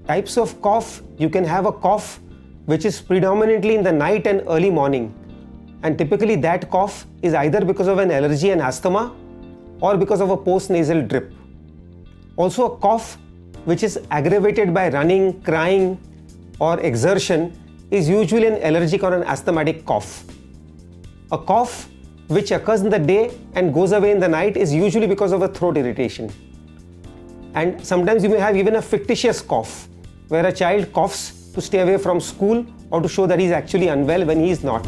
types of cough, you can have a cough which is predominantly in the night and early morning. And typically that cough is either because of an allergy and asthma or because of a postnasal drip. Also a cough which is aggravated by running, crying or exertion is usually an allergic or an asthmatic cough. A cough which occurs in the day and goes away in the night is usually because of a throat irritation. And sometimes you may have even a fictitious cough where a child coughs to stay away from school or to show that he is actually unwell when he is not.